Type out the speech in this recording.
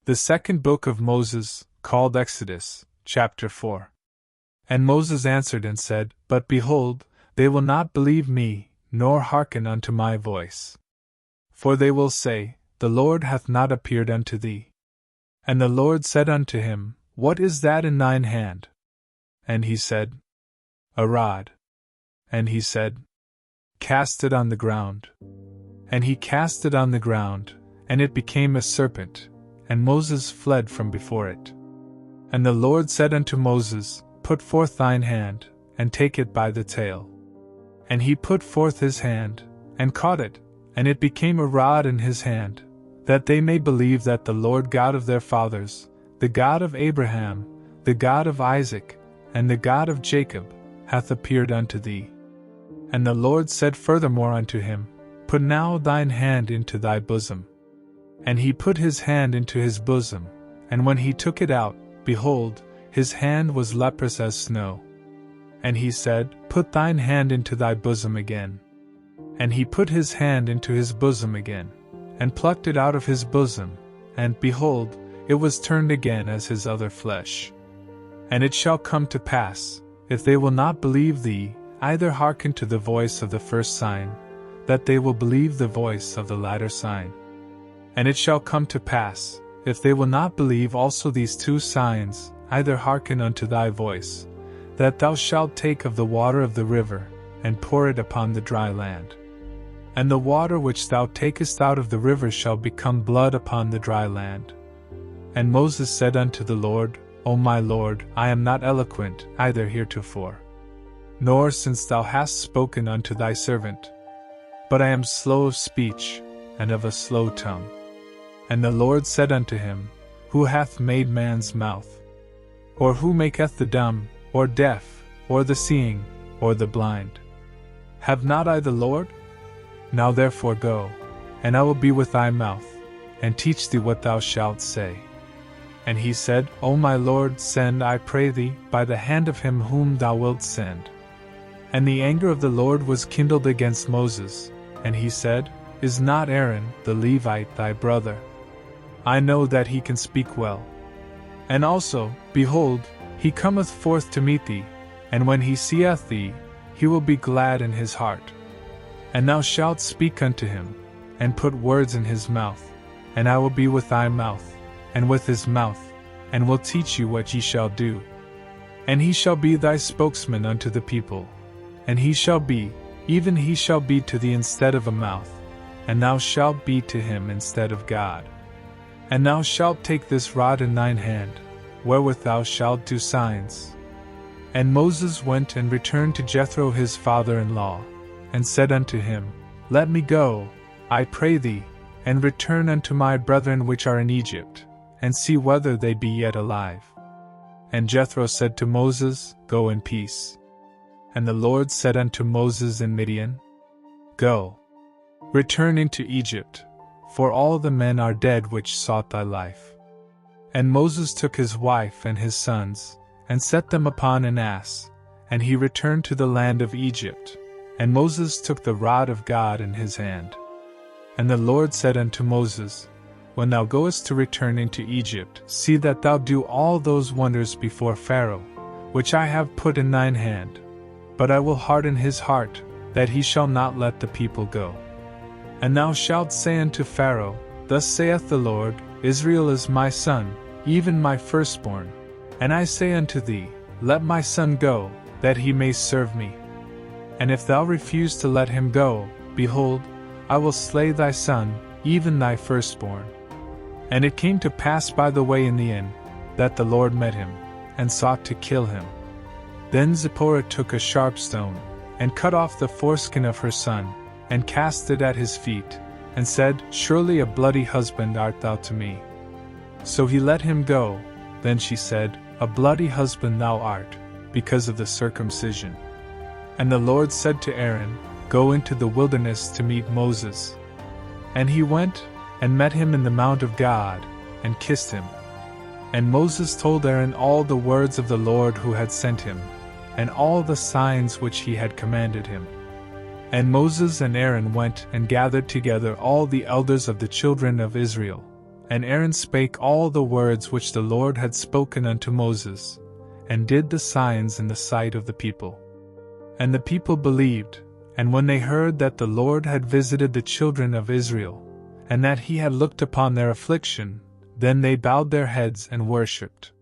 The second book of Moses, called Exodus, chapter 4. And Moses answered and said, But behold, they will not believe me, nor hearken unto my voice. For they will say, The Lord hath not appeared unto thee. And the Lord said unto him, What is that in thine hand? And he said, A rod. And he said, Cast it on the ground. And he cast it on the ground, and it became a serpent, and Moses fled from before it. And the Lord said unto Moses, Put forth thine hand, and take it by the tail. And he put forth his hand, and caught it, and it became a rod in his hand, that they may believe that the Lord God of their fathers, the God of Abraham, the God of Isaac, and the God of Jacob, hath appeared unto thee. And the Lord said furthermore unto him, Put now thine hand into thy bosom. And he put his hand into his bosom, and when he took it out, behold, his hand was leprous as snow. And he said, Put thine hand into thy bosom again. And he put his hand into his bosom again, and plucked it out of his bosom, and behold, it was turned again as his other flesh. And it shall come to pass, if they will not believe thee, either hearken to the voice of the first sign, that they will believe the voice of the latter sign. And it shall come to pass, if they will not believe also these two signs, either hearken unto thy voice, that thou shalt take of the water of the river, and pour it upon the dry land. And the water which thou takest out of the river shall become blood upon the dry land. And Moses said unto the Lord, O my Lord, I am not eloquent, either heretofore, nor since thou hast spoken unto thy servant. But I am slow of speech, and of a slow tongue. And the Lord said unto him, Who hath made man's mouth? Or who maketh the dumb, or deaf, or the seeing, or the blind? Have not I the Lord? Now therefore go, and I will be with thy mouth, and teach thee what thou shalt say. And he said, O my Lord, send, I pray thee, by the hand of him whom thou wilt send. And the anger of the Lord was kindled against Moses, and he said, Is not Aaron, the Levite, thy brother? I know that he can speak well. And also, behold, he cometh forth to meet thee, and when he seeth thee, he will be glad in his heart. And thou shalt speak unto him, and put words in his mouth, and I will be with thy mouth, and with his mouth, and will teach you what ye shall do. And he shall be thy spokesman unto the people, and he shall be, even he shall be to thee instead of a mouth, and thou shalt be to him instead of God. And thou shalt take this rod in thine hand, wherewith thou shalt do signs. And Moses went and returned to Jethro his father-in-law, and said unto him, Let me go, I pray thee, and return unto my brethren which are in Egypt, and see whether they be yet alive. And Jethro said to Moses, Go in peace. And the Lord said unto Moses in Midian, Go, return into Egypt, for all the men are dead which sought thy life. And Moses took his wife and his sons, and set them upon an ass, and he returned to the land of Egypt. And Moses took the rod of God in his hand. And the Lord said unto Moses, When thou goest to return into Egypt, see that thou do all those wonders before Pharaoh, which I have put in thine hand. But I will harden his heart, that he shall not let the people go. And thou shalt say unto Pharaoh, Thus saith the Lord, Israel is my son, even my firstborn. And I say unto thee, Let my son go, that he may serve me. And if thou refuse to let him go, behold, I will slay thy son, even thy firstborn. And it came to pass by the way in the inn, that the Lord met him, and sought to kill him. Then Zipporah took a sharp stone, and cut off the foreskin of her son, and cast it at his feet, and said, Surely a bloody husband art thou to me. So he let him go. Then she said, A bloody husband thou art, because of the circumcision. And the Lord said to Aaron, Go into the wilderness to meet Moses. And he went, and met him in the mount of God, and kissed him. And Moses told Aaron all the words of the Lord who had sent him, and all the signs which he had commanded him. And Moses and Aaron went and gathered together all the elders of the children of Israel, And Aaron spake all the words which the Lord had spoken unto Moses, and did the signs in the sight of the people. And the people believed, and when they heard that the Lord had visited the children of Israel, and that he had looked upon their affliction, then they bowed their heads and worshipped.